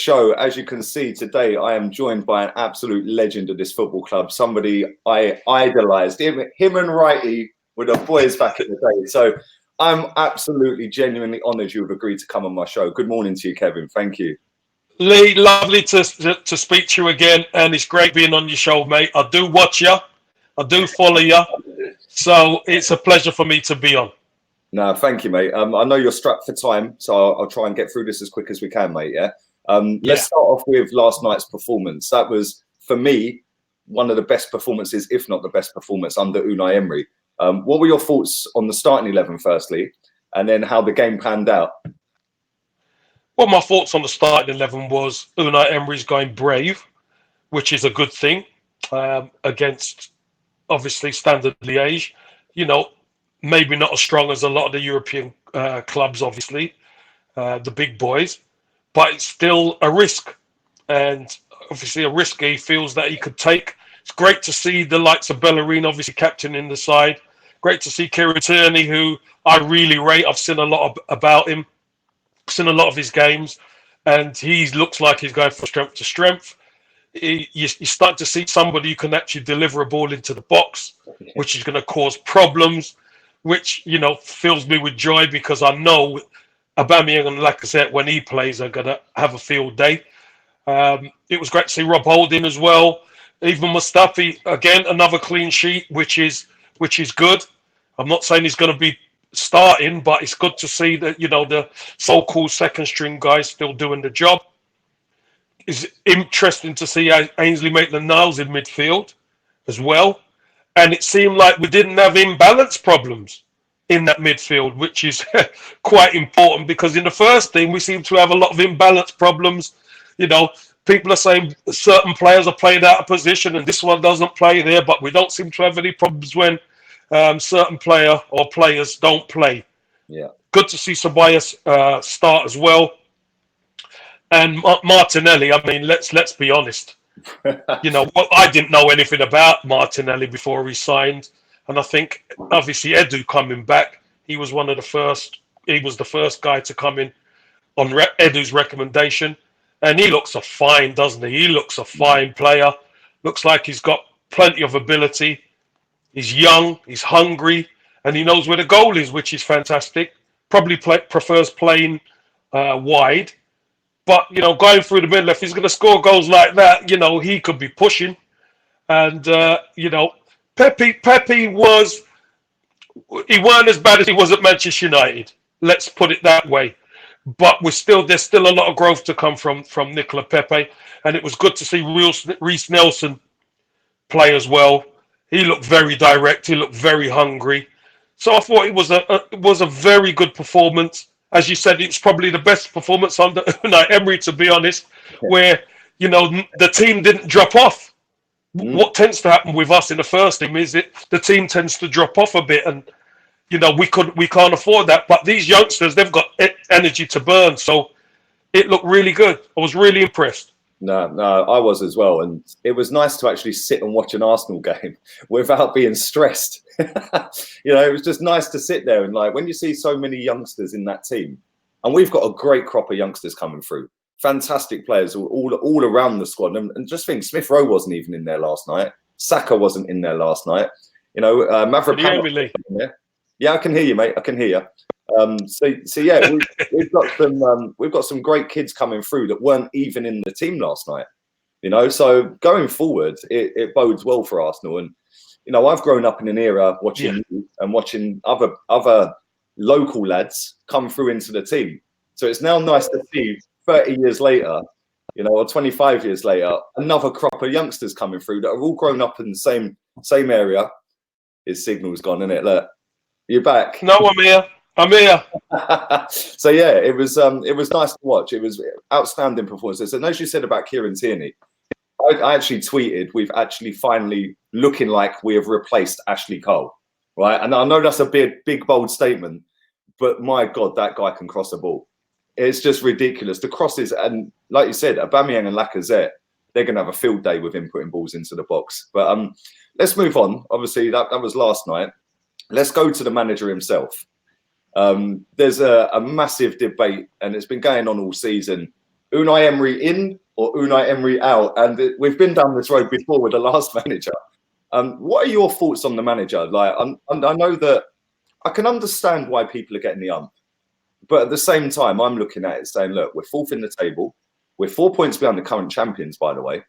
show. As you can see today, I am joined by an absolute legend of this football club, somebody I idolised. Him and Righty were the boys back in the day. So I'm absolutely, genuinely honoured you have agreed to come on my show. Good morning to you, Kevin. Thank you. Lee, lovely to speak to you again, and it's great being on your show, mate. I do watch you. I do follow you. So it's a pleasure for me to be on. No, thank you, mate. I know you're strapped for time, so I'll try and get through this as quick as we can, mate, yeah? Let's start off with last night's performance. That was, for me, one of the best performances, if not the best performance, under Unai Emery. What were your thoughts on the starting 11, firstly, and then how the game panned out? Well, my thoughts on the starting 11 was Unai Emery's going brave, which is a good thing, against, obviously, Standard Liege. You know, maybe not as strong as a lot of the European clubs, obviously, the big boys, but it's still a risk, and obviously a risk he feels that he could take. It's great to see the likes of Bellerin, obviously captain in the side. Great to see Kieran Tierney, who I really rate. I've seen a lot about him, seen a lot of his games, and he looks like he's going from strength to strength. You start to see somebody who can actually deliver a ball into the box, which is going to cause problems, which, you know, fills me with joy, because I know Aubameyang and Lacazette, when he plays, are going to have a field day. It was great to see Rob Holding as well. Even Mustafi, again, another clean sheet, which is good. I'm not saying he's going to be starting, but it's good to see that, you know, the so-called second string guys still doing the job. It's interesting to see Ainsley Maitland-Niles in midfield as well. And it seemed like we didn't have imbalance problems in that midfield, which is quite important, because in the first team, we seem to have a lot of imbalance problems. You know, people are saying certain players are playing out of position and this one doesn't play there, but we don't seem to have any problems when certain player or players don't play. Yeah. Good to see Ceballos start as well. And Martinelli, I mean, let's be honest. You know, I didn't know anything about Martinelli before he signed. And I think, obviously, Edu coming back, he was the first guy to come in on Edu's recommendation. And he looks a fine, doesn't he? He looks a fine player. Looks like he's got plenty of ability. He's young, he's hungry, and he knows where the goal is, which is fantastic. Probably prefers playing wide. But, you know, going through the middle, if he's going to score goals like that, you know, he could be pushing. And, you know, Pepe weren't as bad as he was at Manchester United. Let's put it that way. But there's still a lot of growth to come from Nicola Pepe. And it was good to see Reece Nelson play as well. He looked very direct. He looked very hungry. So I thought it was a very good performance. As you said, it's probably the best performance under Unai Emery, to be honest, where, you know, the team didn't drop off. What tends to happen with us in the first team is the team tends to drop off a bit, and, you know, we can't afford that. But these youngsters, they've got energy to burn, so it looked really good. I was really impressed. No, I was as well. And it was nice to actually sit and watch an Arsenal game without being stressed. You know, it was just nice to sit there and, like, when you see so many youngsters in that team, and we've got a great crop of youngsters coming through, fantastic players all around the squad. And just think, Smith Rowe wasn't even in there last night. Saka wasn't in there last night. You know, Mavropanos. Yeah, I can hear you, mate. I can hear you. So yeah, we've got some great kids coming through that weren't even in the team last night. You know, so going forward, it bodes well for Arsenal. And, you know, I've grown up in an era watching you and watching other local lads come through into the team. So it's now nice to see 30 years later, you know, or 25 years later, another crop of youngsters coming through that are all grown up in the same area. His signal's gone, isn't it? Look, you're back. No, I'm here. So yeah, it was nice to watch. It was outstanding performances. And as you said about Kieran Tierney, I actually tweeted, we've actually finally looking like we have replaced Ashley Cole, right? And I know that's a big bold statement, but my God, that guy can cross a ball. It's just ridiculous. The crosses, and like you said, Aubameyang and Lacazette, they're going to have a field day with him putting balls into the box. But let's move on. Obviously, that was last night. Let's go to the manager himself. There's a massive debate, and it's been going on all season Unai Emery in or Unai Emery out? And we've been down this road before with the last manager. What are your thoughts on the manager? Like, I know that I can understand why people are getting the ump, but at the same time, I'm looking at it saying, look, we're fourth in the table. We're 4 points behind the current champions, by the way.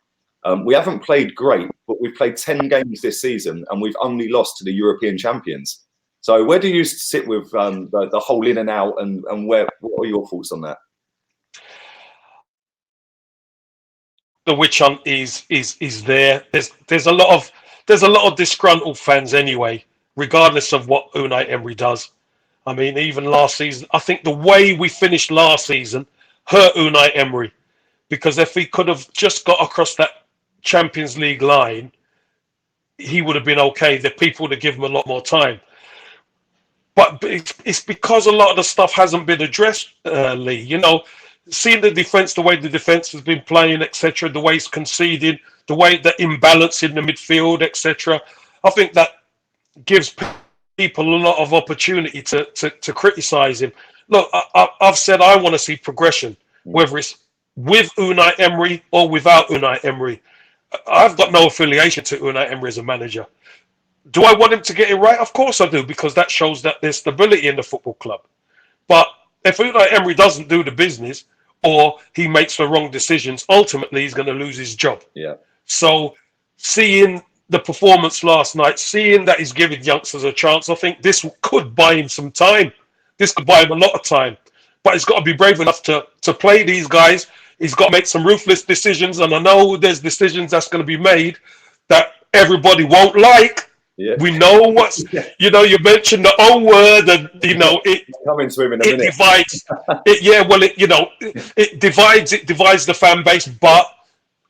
We haven't played great, but we've played 10 games this season and we've only lost to the European champions. So where do you sit with the whole in and out, and what are your thoughts on that? The witch hunt is there. There's a lot of disgruntled fans anyway, regardless of what Unai Emery does. I mean, even last season, I think the way we finished last season hurt Unai Emery, because if he could have just got across that Champions League line, he would have been okay. The people would have given him a lot more time. But it's because a lot of the stuff hasn't been addressed, Lee. You know, seeing the defence, the way the defence has been playing, etc., the way it's conceding, the way the imbalance in the midfield, etc. I think that gives people a lot of opportunity to criticise him. Look, I've said I want to see progression, whether it's with Unai Emery or without Unai Emery. I've got no affiliation to Unai Emery as a manager. Do I want him to get it right? Of course I do, because that shows that there's stability in the football club. But if Unai Emery doesn't do the business, or he makes the wrong decisions, ultimately he's going to lose his job. Yeah. So seeing the performance last night, seeing that he's giving youngsters a chance, I think this could buy him some time. This could buy him a lot of time. But he's got to be brave enough to play these guys. He's got to make some ruthless decisions. And I know there's decisions that's going to be made that everybody won't like. Yeah. We know what's, you know, you mentioned the O word, and, you know, it divides. It divides the fan base. But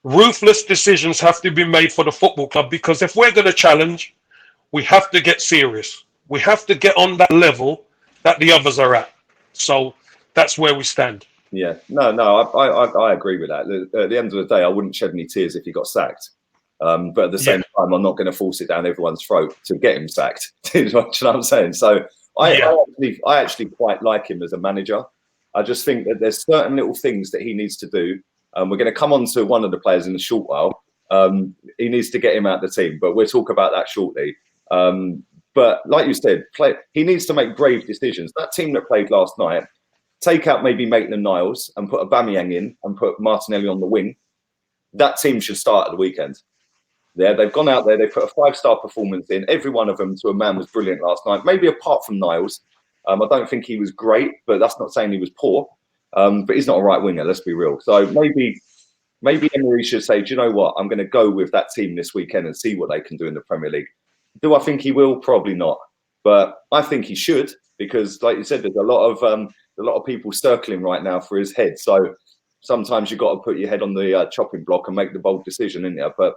ruthless decisions have to be made for the football club, because if we're going to challenge, we have to get serious. We have to get on that level that the others are at. So that's where we stand. Yeah, no, I agree with that. At the end of the day, I wouldn't shed any tears if he got sacked. But at the same time, I'm not going to force it down everyone's throat to get him sacked. Do you know what I'm saying? So I actually quite like him as a manager. I just think that there's certain little things that he needs to do. We're going to come on to one of the players in a short while. He needs to get him out of the team, but we'll talk about that shortly. But like you said, he needs to make brave decisions. That team that played last night, take out maybe Maitland-Niles and put Aubameyang in and put Martinelli on the wing. That team should start at the weekend. Yeah, they've gone out there, they put a 5-star performance in. Every one of them to a man was brilliant last night. Maybe apart from Niles. I don't think he was great, but that's not saying he was poor. But he's not a right winger, let's be real. So maybe Emery should say, do you know what? I'm going to go with that team this weekend and see what they can do in the Premier League. Do I think he will? Probably not. But I think he should, because like you said, there's a lot of people circling right now for his head. So sometimes you've got to put your head on the chopping block and make the bold decision, isn't it? But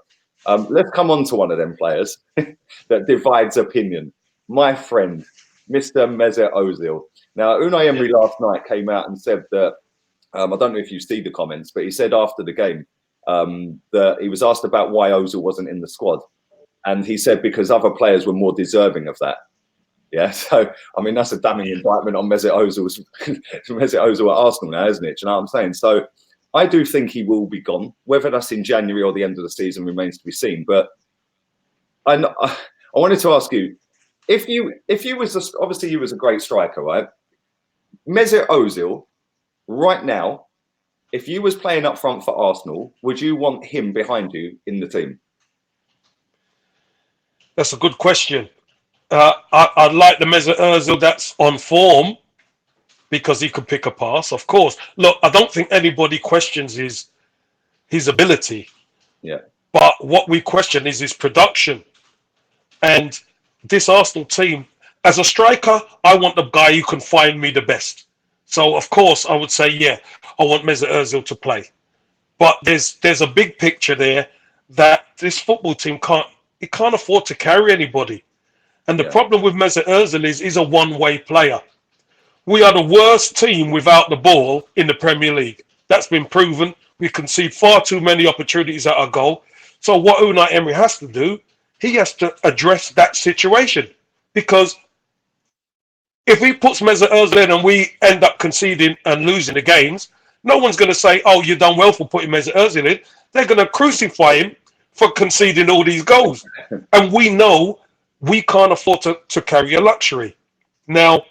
let's come on to one of them players that divides opinion. My friend, Mr. Mesut Ozil. Now, Unai Emery last night came out and said that, I don't know if you see the comments, but he said after the game that he was asked about why Ozil wasn't in the squad. And he said because other players were more deserving of that. Yeah, so, I mean, that's a damning indictment on Mesut Ozil at Arsenal now, isn't it? Do you know what I'm saying? So I do think he will be gone. Whether that's in January or the end of the season remains to be seen. But I wanted to ask you, if you was obviously you was a great striker, right? Mesut Ozil, right now, if you was playing up front for Arsenal, would you want him behind you in the team? That's a good question. I like the Mesut Ozil that's on form, because he could pick a pass, of course. Look, I don't think anybody questions his ability. Yeah. But what we question is his production. And this Arsenal team, as a striker, I want the guy who can find me the best. So, of course, I would say, yeah, I want Mesut Ozil to play. But there's a big picture there that this football team can't afford to carry anybody. And the problem with Mesut Ozil is he's a one-way player. We are the worst team without the ball in the Premier League. That's been proven. We concede far too many opportunities at our goal. So what Unai Emery has to do, he has to address that situation. Because if he puts Mesut Ozil in and we end up conceding and losing the games, No one's going to say, "Oh, you've done well for putting Mesut Ozil in." They're going to crucify him for conceding all these goals, and we know we can't afford to carry a luxury. Now,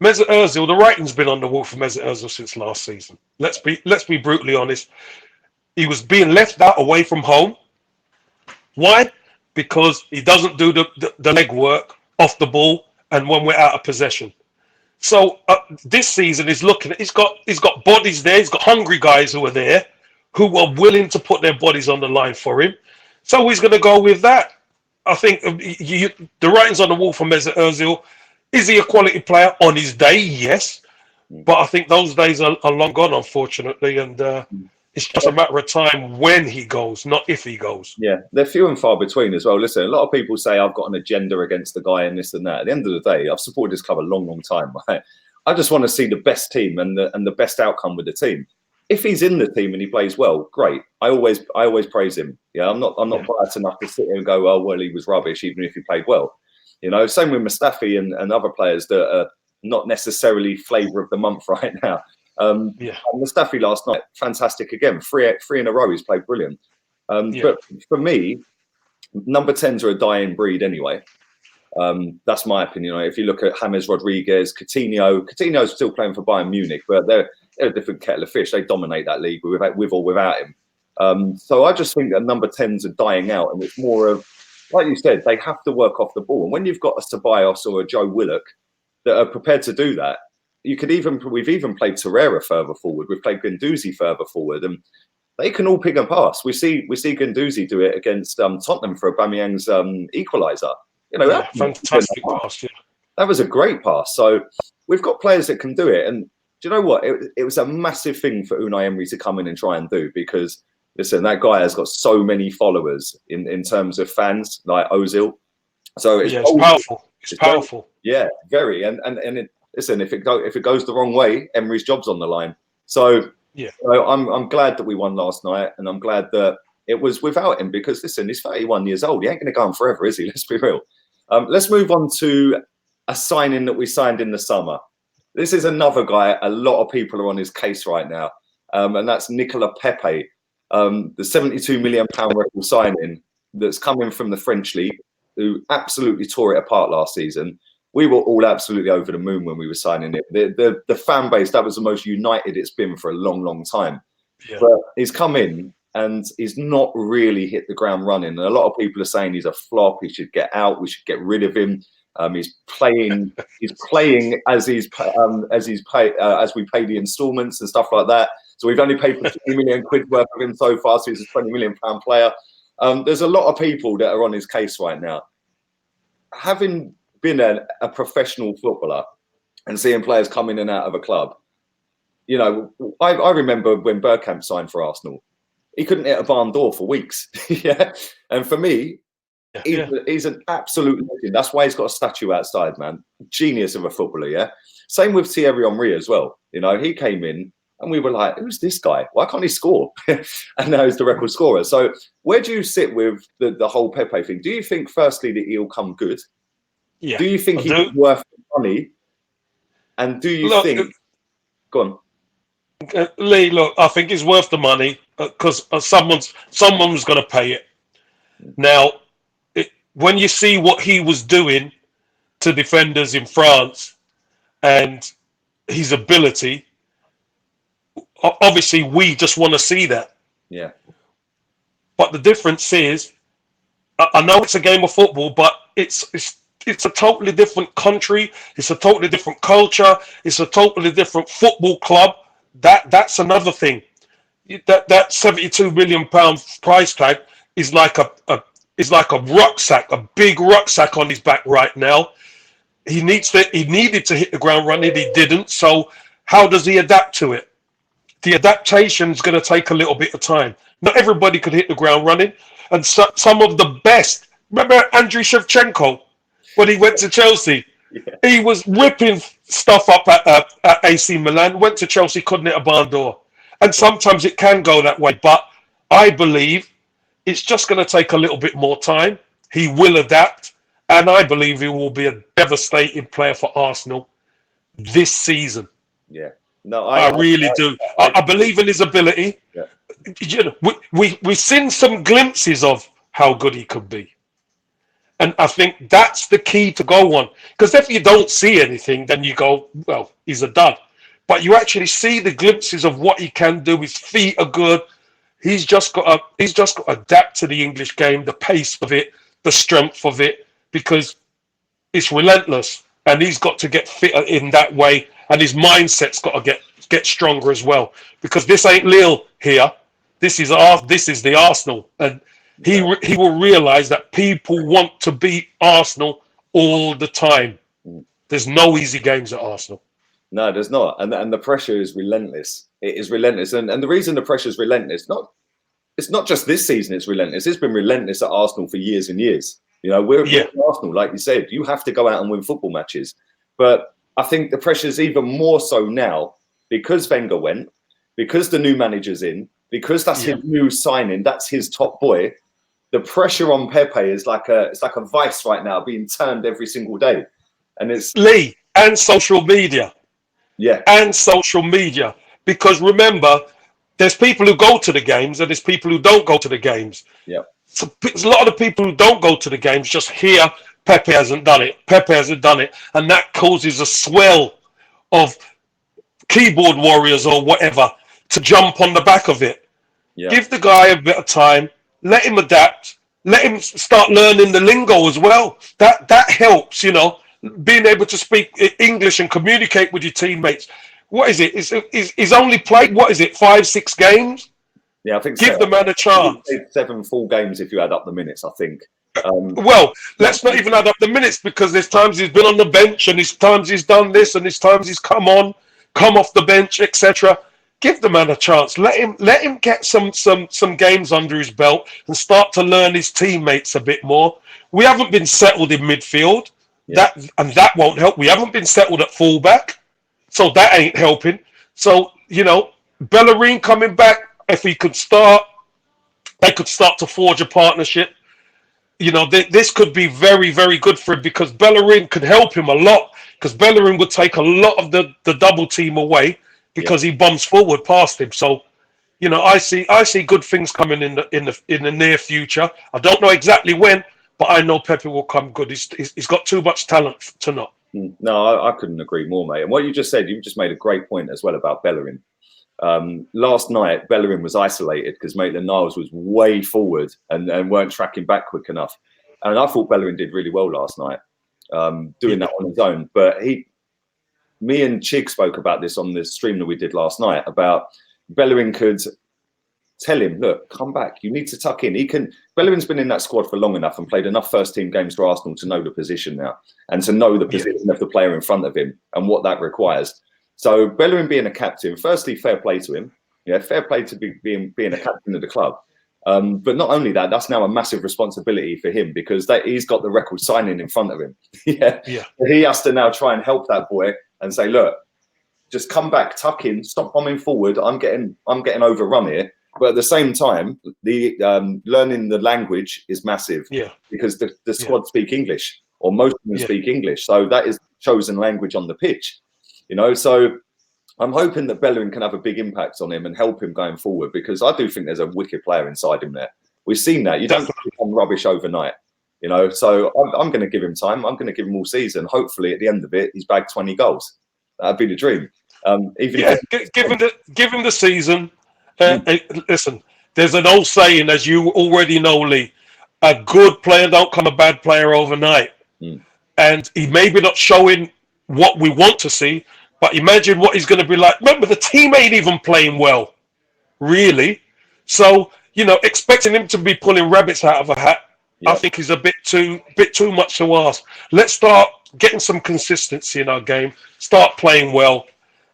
Mesut Ozil, the writing's been on the wall for Mesut Ozil since last season. Let's be brutally honest. He was being left out away from home. Why? Because he doesn't do the legwork off the ball and when we're out of possession. So this season he's looking at, he's got bodies there. He's got hungry guys who are there, who are willing to put their bodies on the line for him. So he's going to go with that. I think the writing's on the wall for Mesut Ozil. Is he a quality player on his day? Yes, but I think those days are long gone, unfortunately, and it's just a matter of time when he goes, not if he goes. Yeah, they're few and far between as well. Listen, a lot of people say I've got an agenda against the guy and this and that. At the end of the day, I've supported this club a long time. Right? I just want to see the best team and the best outcome with the team. If he's in the team and he plays well, great. I always praise him. Yeah, I'm not biased enough to sit here and go, oh well, he was rubbish, even if he played well. You know, same with Mustafi and other players that are not necessarily flavour of the month right now. Mustafi last night, fantastic again. Three in a row, he's played brilliant. But for me, number 10s are a dying breed anyway. That's my opinion. If you look at James Rodriguez, Coutinho's still playing for Bayern Munich, but they're a different kettle of fish. They dominate that league with or without him. So I just think that number 10s are dying out, and it's more of, like you said, they have to work off the ball. And when you've got a Ceballos or a Joe Willock that are prepared to do that, we've even played Torreira further forward. We've played Guendouzi further forward, and they can all pick and pass. We see Guendouzi do it against Tottenham for Aubameyang's equaliser. You know, fantastic pass. Yeah. That was a great pass. So we've got players that can do it. And do you know what? It was a massive thing for Unai Emery to come in and try and do, because listen, that guy has got so many followers in terms of fans, like Ozil. So it's powerful. It's powerful. Yeah, very. Listen, if it goes the wrong way, Emery's job's on the line. So I'm glad that we won last night, and I'm glad that it was without him, because listen, he's 31 years old. He ain't going to go on forever, is he? Let's be real. Let's move on to a signing that we signed in the summer. This is another guy. A lot of people are on his case right now, and that's Nicolas Pepe, the £72 million record signing that's coming from the French league, who absolutely tore it apart last season. We were all absolutely over the moon when we were signing it. The fan base, that was the most united it's been for a long time. Yeah. But he's come in and he's not really hit the ground running. And a lot of people are saying he's a flop. He should get out. We should get rid of him. He's playing as we pay the instalments and stuff like that. So we've only paid for 20 million quid worth of him so far. So he's a £20 million player. There's a lot of people that are on his case right now. Having been a professional footballer and seeing players come in and out of a club, you know, I remember when Bergkamp signed for Arsenal, he couldn't hit a barn door for weeks. Yeah, and for me, he's an absolute legend. That's why he's got a statue outside, man. Genius of a footballer. Yeah, same with Thierry Henry as well. You know, he came in and we were like, who's this guy? Why can't he score? And now he's the record scorer. So where do you sit with the whole Pepe thing? Do you think, firstly, that he'll come good? Yeah. Do you think he's worth money? And do you think... Go on. Lee, look, I think he's worth the money because someone's going to pay it. Now, when you see what he was doing to defenders in France and his ability, obviously we just want to see that. Yeah. But the difference is, I know it's a game of football, but it's a totally different country. It's a totally different culture. It's a totally different football club. That's another thing. That £72 million price tag is like a rucksack, a big rucksack on his back right now. He needed to hit the ground running. He didn't. So how does he adapt to it? The adaptation is going to take a little bit of time. Not everybody could hit the ground running, and some of the best. Remember Andriy Shevchenko? When he went to Chelsea, he was ripping stuff up at AC Milan, went to Chelsea, couldn't hit a barn door. And sometimes it can go that way. But I believe it's just going to take a little bit more time. He will adapt. And I believe he will be a devastating player for Arsenal this season. Yeah. No, I really do. I believe in his ability. Yeah. You know, we've seen some glimpses of how good he could be. And I think that's the key to go on. Because if you don't see anything, then you go, well, he's a dud. But you actually see the glimpses of what he can do. His feet are good. He's just got to adapt to the English game, the pace of it, the strength of it, because it's relentless. And he's got to get fitter in that way. And his mindset's got to get stronger as well. Because this ain't Lille here. This is the Arsenal. And he will realise that people want to beat Arsenal all the time. There's no easy games at Arsenal. No, there's not. And the pressure is relentless. It is relentless. And the reason the pressure is relentless, it's not just this season it's relentless. It's been relentless at Arsenal for years and years. You know, we're Arsenal, like you said, you have to go out and win football matches. But I think the pressure is even more so now because Wenger went, because the new manager's in, because that's his new signing, that's his top boy. The pressure on Pepe is like a vice right now, being turned every single day, and it's Lee and social media, and social media. Because remember, there's people who go to the games and there's people who don't go to the games. Yeah. So a lot of the people who don't go to the games just hear Pepe hasn't done it, Pepe hasn't done it, and that causes a swell of keyboard warriors or whatever to jump on the back of it. Yeah. Give the guy a bit of time. Let him adapt. Let him start learning the lingo as well. That helps, you know, being able to speak English and communicate with your teammates. What is it? He's only played, 5-6 games? Yeah, I think Give the man a chance. 7 full games if you add up the minutes, I think. Well, let's not even add up the minutes because there's times he's been on the bench and there's times he's done this and there's times he's come off the bench, etc. Give the man a chance. Let him get some games under his belt and start to learn his teammates a bit more. We haven't been settled in midfield. Yeah. That won't help. We haven't been settled at fullback, so that ain't helping. So, you know, Bellerin coming back, if he could start, they could start to forge a partnership. You know, this could be very, very good for him because Bellerin could help him a lot because Bellerin would take a lot of the double team away because he bombs forward past him. So, you know, I see good things coming in the near future. I don't know exactly when, but I know Pepe will come good. He's got too much talent to not. No, I couldn't agree more, mate. And what you just said, you just made a great point as well about Bellerin. Last night, Bellerin was isolated because Maitland-Niles was way forward and weren't tracking back quick enough. And I thought Bellerin did really well last night, doing that on his own. But me and Chig spoke about this on the stream that we did last night about Bellerin could tell him, look, come back. You need to tuck in. Bellerin's been in that squad for long enough and played enough first team games for Arsenal to know the position now and to know the position of the player in front of him and what that requires. So Bellerin being a captain, firstly, fair play to him. Yeah, fair play to being a captain of the club. But not only that, that's now a massive responsibility for him because he's got the record signing in front of him. Yeah. He has to now try and help that boy and say, look, just come back, tuck in, stop bombing forward. I'm getting overrun here. But at the same time, the learning the language is massive. Yeah. Because the squad speak English, or most of them speak English. So that is chosen language on the pitch. You know, so I'm hoping that Bellerin can have a big impact on him and help him going forward because I do think there's a wicked player inside him there. We've seen that. You don't become rubbish overnight, you know. So I'm going to give him time. I'm going to give him all season. Hopefully, at the end of it, he's bagged 20 goals. That'd be the dream. Give him the season. Listen, there's an old saying, as you already know, Lee, a good player don't become a bad player overnight. And he may be not showing what we want to see, but imagine what he's going to be like. Remember, the team ain't even playing well, really. So, you know, expecting him to be pulling rabbits out of a hat, I think is a bit too much to ask. Let's start getting some consistency in our game, start playing well,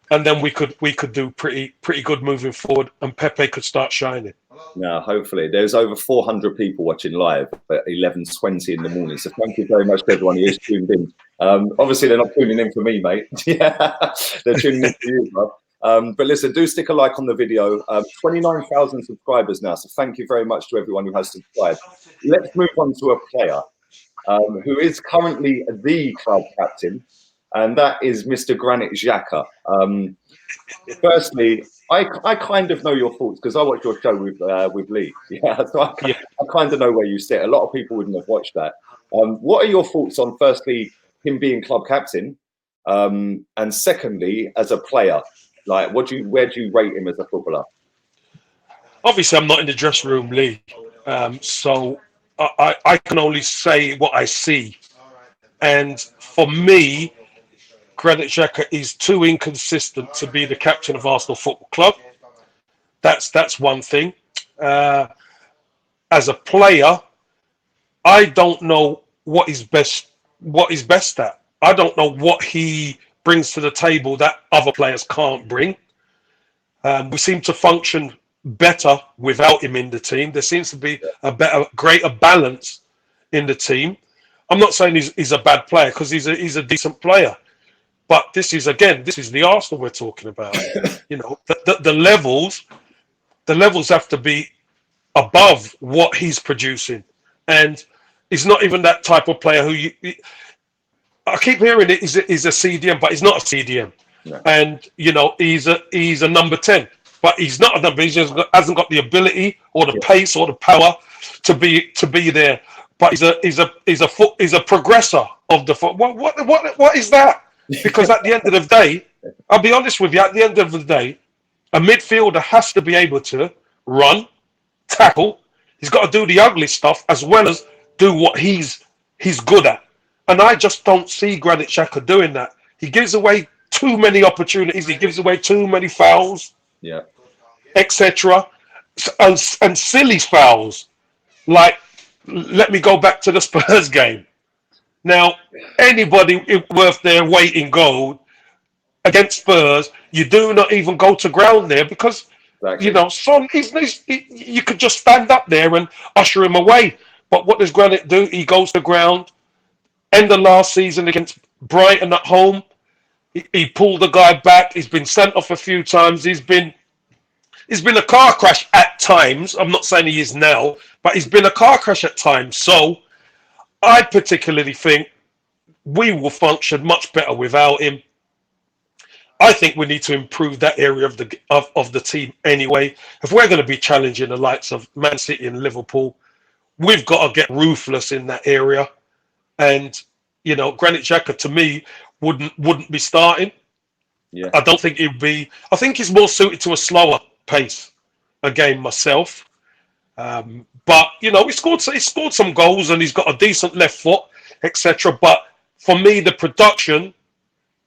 and then we could do pretty good moving forward, and Pepe could start shining. Yeah, hopefully. There's over 400 people watching live at 11:20 in the morning. So thank you very much to everyone who is tuned in. Obviously, they're not tuning in for me, mate. They're tuning in for you, bro. But listen, do stick a like on the video. 29,000 subscribers now. So thank you very much to everyone who has subscribed. Let's move on to a player who is currently the club captain. And that is Mr. Granit Xhaka. Firstly, I kind of know your thoughts because I watched your show with Lee. Yeah, so Yeah. I kind of know where you sit. A lot of people wouldn't have watched that. What are your thoughts on firstly him being club captain, and secondly as a player? Like, where do you rate him as a footballer? Obviously, I'm not in the dressing room, Lee. So I can only say what I see. And for me, Granit Xhaka is too inconsistent to be the captain of Arsenal Football Club. That's one thing. Uh, as a player, I don't know what he's best at. I don't know what he brings to the table that other players can't bring. We seem to function better without him in the team. There seems to be greater balance in the team. I'm not saying he's a bad player because he's a decent player, but this is the Arsenal we're talking about. You know, the levels have to be above what he's producing, and he's not even that type of player I keep hearing it. He's a CDM, but he's not a CDM. No. And you know, he's a number 10, but he's not a number. He just hasn't got the ability or the pace or the power to be there. But he's a progressor of the foot. What is that? Because at the end of the day, I'll be honest with you. At the end of the day, a midfielder has to be able to run, tackle. He's got to do the ugly stuff as well as do what he's good at. And I just don't see Granit Xhaka doing that. He gives away too many opportunities. He gives away too many fouls, Yeah, etc. And silly fouls. Like, let me go back to the Spurs game. Now, anybody worth their weight in gold against Spurs, you do not even go to ground there because, exactly. you know, you could just stand up there and usher him away. But what does Granit do? He goes to ground. End of last season against Brighton at home, he pulled the guy back. He's been sent off a few times. He's been a car crash at times. I'm not saying he is now, but he's been a car crash at times. So I particularly think we will function much better without him. I think we need to improve that area of the team anyway. If we're going to be challenging the likes of Man City and Liverpool, we've got to get ruthless in that area. And you know, Granit Xhaka to me wouldn't be starting. Yeah, I don't think he'd be. I think he's more suited to a slower pace game myself. But you know, he scored some goals and he's got a decent left foot, etc. But for me, the production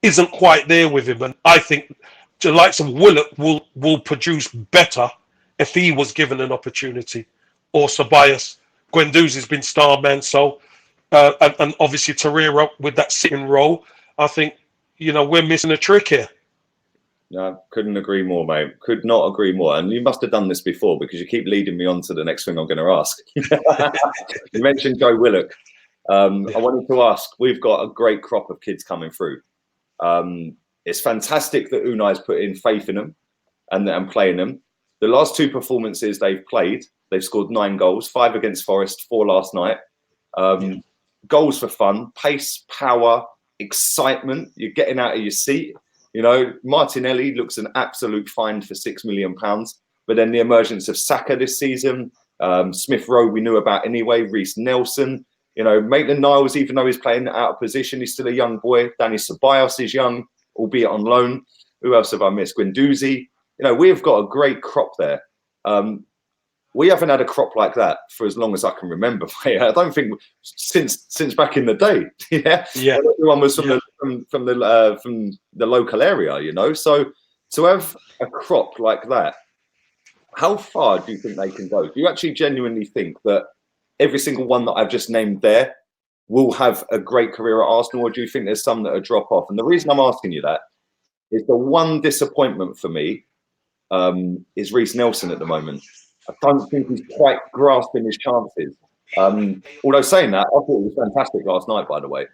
isn't quite there with him, and I think the likes of Willock will produce better if he was given an opportunity. Or Ceballos, Guendouzi's been star man, so and obviously Torreira with that sitting role. I think you know we're missing a trick here. no, couldn't agree more, mate. Could not agree more. And you must have done this before because you keep leading me on to the next thing I'm going to ask. You mentioned Joe Willock. I wanted to ask, we've got a great crop of kids coming through. It's fantastic that Unai's put in faith in them and playing them. The last two performances they've played, they've scored 9 goals, 5 against Forest, 4 last night. Goals for fun, pace, power, excitement. You're getting out of your seat. You know, Martinelli looks an absolute find for £6 million. But then the emergence of Saka this season, Smith Rowe we knew about anyway, Reece Nelson, you know, Maitland-Niles, even though he's playing out of position, he's still a young boy. Danny Ceballos is young, albeit on loan. Who else have I missed? Guendouzi. You know, we've got a great crop there. We haven't had a crop like that for as long as I can remember. I don't think since back in the day. Yeah. Everyone was from the local area, you know. So to have a crop like that, how far do you think they can go? Do you actually genuinely think that every single one that I've just named there will have a great career at Arsenal, or do you think there's some that are drop off? And the reason I'm asking you that is the one disappointment for me is Reece Nelson at the moment. I don't think he's quite grasping his chances. Although saying that, I thought he was fantastic last night, by the way.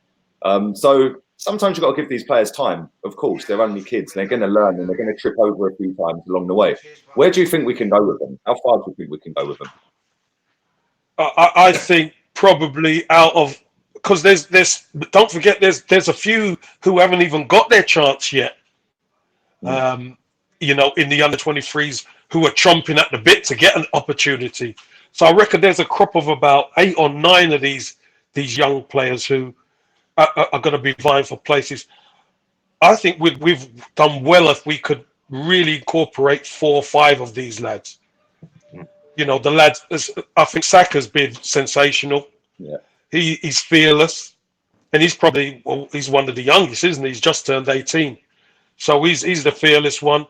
So sometimes you've got to give these players time. Of course, they're only kids. They're going to learn and they're going to trip over a few times along the way. Where do you think we can go with them? How far do you think we can go with them? I think probably out of because there's don't forget there's a few who haven't even got their chance yet. in the under-23s who are chomping at the bit to get an opportunity. So I reckon there's a crop of about 8 or 9 of these young players who are going to be vying for places. I think we've done well if we could really incorporate 4 or 5 of these lads. The lads. I think Saka's been sensational. Yeah. He's fearless, and he's one of the youngest, isn't he? He's just turned 18, so he's the fearless one.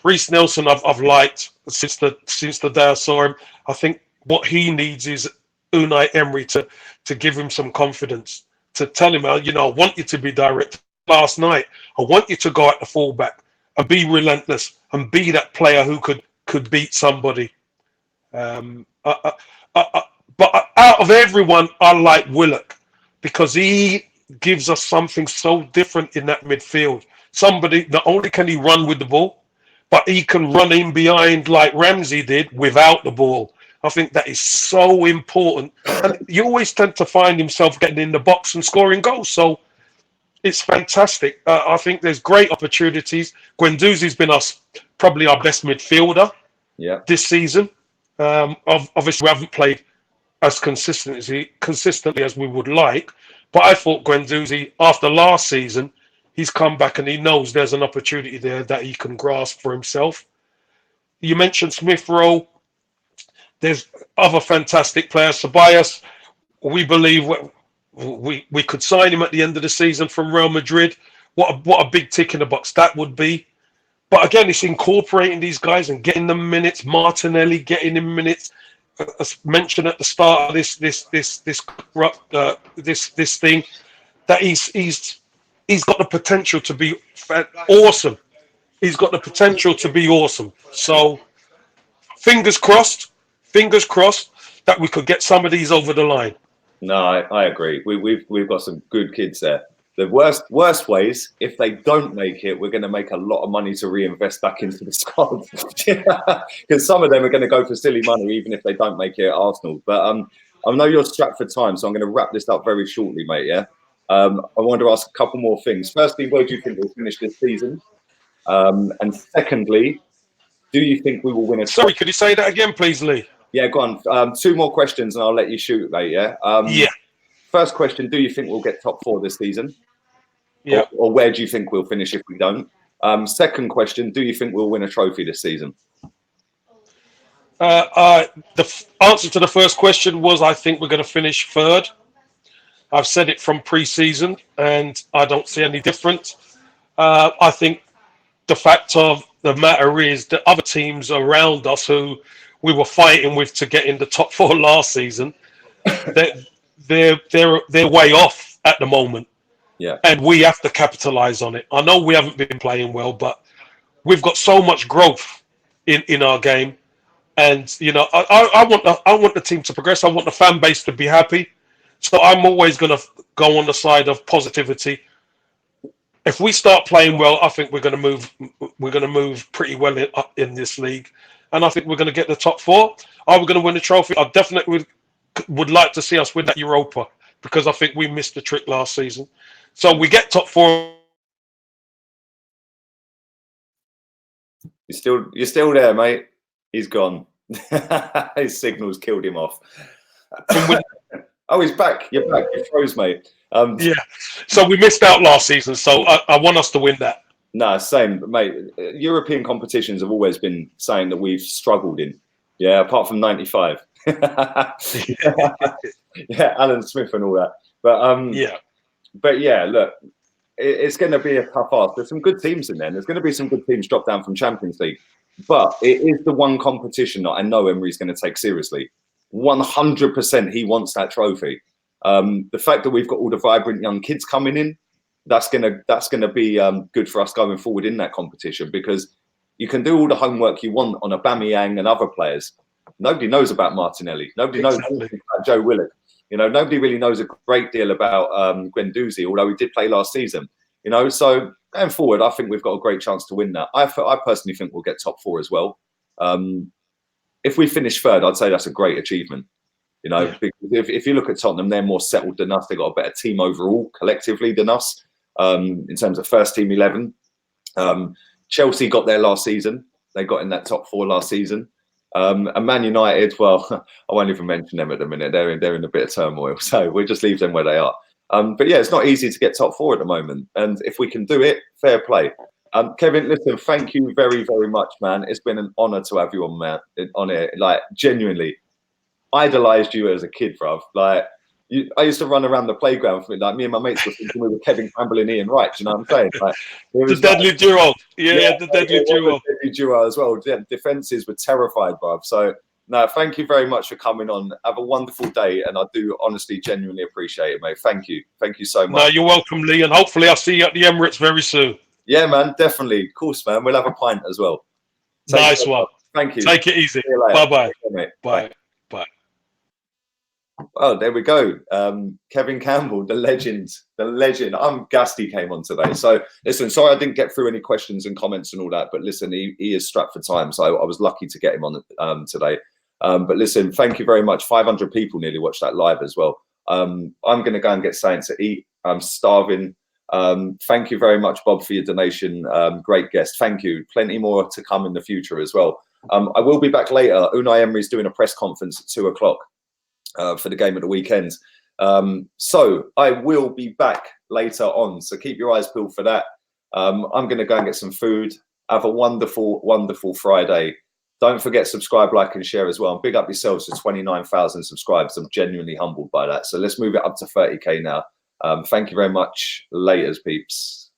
Reece Nelson, I've liked since the day I saw him. I think what he needs is Unai Emery to give him some confidence, to tell him, I want you to be direct. Last night, I want you to go at the fullback and be relentless and be that player who could beat somebody. But out of everyone, I like Willock because he gives us something so different in that midfield. Somebody, not only can he run with the ball, but he can run in behind like Ramsey did without the ball. I think that is so important. And you always tend to find himself getting in the box and scoring goals. So it's fantastic. I think there's great opportunities. Guendouzi's been probably our best midfielder this season. Obviously, we haven't played as consistently as we would like. But I thought Guendouzi, after last season, he's come back and he knows there's an opportunity there that he can grasp for himself. You mentioned Smith Rowe. There's other fantastic players. Tobias, we believe we could sign him at the end of the season from Real Madrid. What a big tick in the box that would be. But again, it's incorporating these guys and getting them minutes. Martinelli getting him minutes. As mentioned at the start of this thing, that he's got the potential to be awesome. He's got the potential to be awesome. So fingers crossed that we could get some of these over the line. No, I agree. We've got some good kids there. The worst ways, if they don't make it, we're going to make a lot of money to reinvest back into the squad. Because some of them are going to go for silly money, even if they don't make it at Arsenal. But I know you're strapped for time, so I'm going to wrap this up very shortly, mate. Yeah. I wanted to ask a couple more things. Firstly, where do you think we'll finish this season? And secondly, do you think we will win a? Sorry, could you say that again, please, Lee? Yeah, go on. 2 more questions, and I'll let you shoot, mate. Yeah. Yeah. First question: do you think we'll get top 4 this season? Yeah. Or where do you think we'll finish if we don't? Second question: do you think we'll win a trophy this season? The answer to the first question was I think we're going to finish 3rd. I've said it from pre-season, and I don't see any difference. I think the fact of the matter is that other teams around us who we were fighting with to get in the top 4 last season, they're way off at the moment. Yeah. And we have to capitalize on it. I know we haven't been playing well, but we've got so much growth in our game. And I want the team to progress. I want the fan base to be happy. So I'm always going to go on the side of positivity. If we start playing well, I think we're going to move pretty well in this league, and I think we're going to get the top 4. Are we going to win the trophy? I definitely would like to see us win that Europa, because I think we missed the trick last season. So we get top 4. You're still there, mate. He's gone. His signal's killed him off. Oh, he's back. You're back. You froze, mate. Yeah. So we missed out last season. So I want us to win that. No, same, mate. European competitions have always been saying that we've struggled in. Yeah, apart from '95. Yeah, Alan Smith and all that. But yeah, look, it's going to be a tough ask. There's some good teams in there. There's going to be some good teams drop down from Champions League. But it is the one competition that I know Emery's going to take seriously. 100% he wants that trophy. The fact that we've got all the vibrant young kids coming in, that's gonna be good for us going forward in that competition, because you can do all the homework you want on Aubameyang and other players. Nobody knows about Martinelli. Nobody knows about Joe Willock. Nobody really knows a great deal about Guendouzi, although he did play last season. So going forward, I think we've got a great chance to win that. I personally think we'll get top 4 as well. If we finish 3rd, I'd say that's a great achievement. Because if you look at Tottenham, they're more settled than us. They've got a better team overall, collectively, than us in terms of first team 11. Chelsea got there last season. They got in that top 4 last season. And Man United, well, I won't even mention them at the minute. They're in a bit of turmoil, so we'll just leave them where they are. But yeah, it's not easy to get top 4 at the moment, and if we can do it, fair play. Kevin, listen, thank you very, very much, man. It's been an honour to have you on, man, on it. Like, genuinely, idolised you as a kid, bruv. Like, I used to run around the playground for like me and my mates were thinking we were Kevin Campbell and Ian Wright. Do you know what I'm saying? Like, the deadly duo, the deadly duo. The deadly duo as well. Yeah, defenses were terrified, bruv. So, no, thank you very much for coming on. Have a wonderful day, and I do honestly, genuinely appreciate it, mate. Thank you so much. No, you're welcome, Lee, and hopefully I'll see you at the Emirates very soon. Yeah, man, definitely. Of course, man. We'll have a pint as well. Nice one. Thank you. Take it easy. Bye-bye. Bye. Bye. Oh, there we go. Kevin Campbell, the legend. I'm gassed he came on today. So listen, sorry I didn't get through any questions and comments and all that, but listen, he is strapped for time, so I was lucky to get him on today. But listen, thank you very much. 500 people nearly watched that live as well. I'm going to go and get something to eat. I'm starving. Thank you very much, Bob, for your donation. Great guest. Thank you. Plenty more to come in the future as well. I will be back later. Unai Emery's doing a press conference at 2 o'clock. For the game at the weekend. So I will be back later on. So keep your eyes peeled for that. I'm going to go and get some food. Have a wonderful, wonderful Friday. Don't forget, subscribe, like, and share as well. And big up yourselves to 29,000 subscribers. I'm genuinely humbled by that. So let's move it up to 30K now. Thank you very much. Laters, peeps.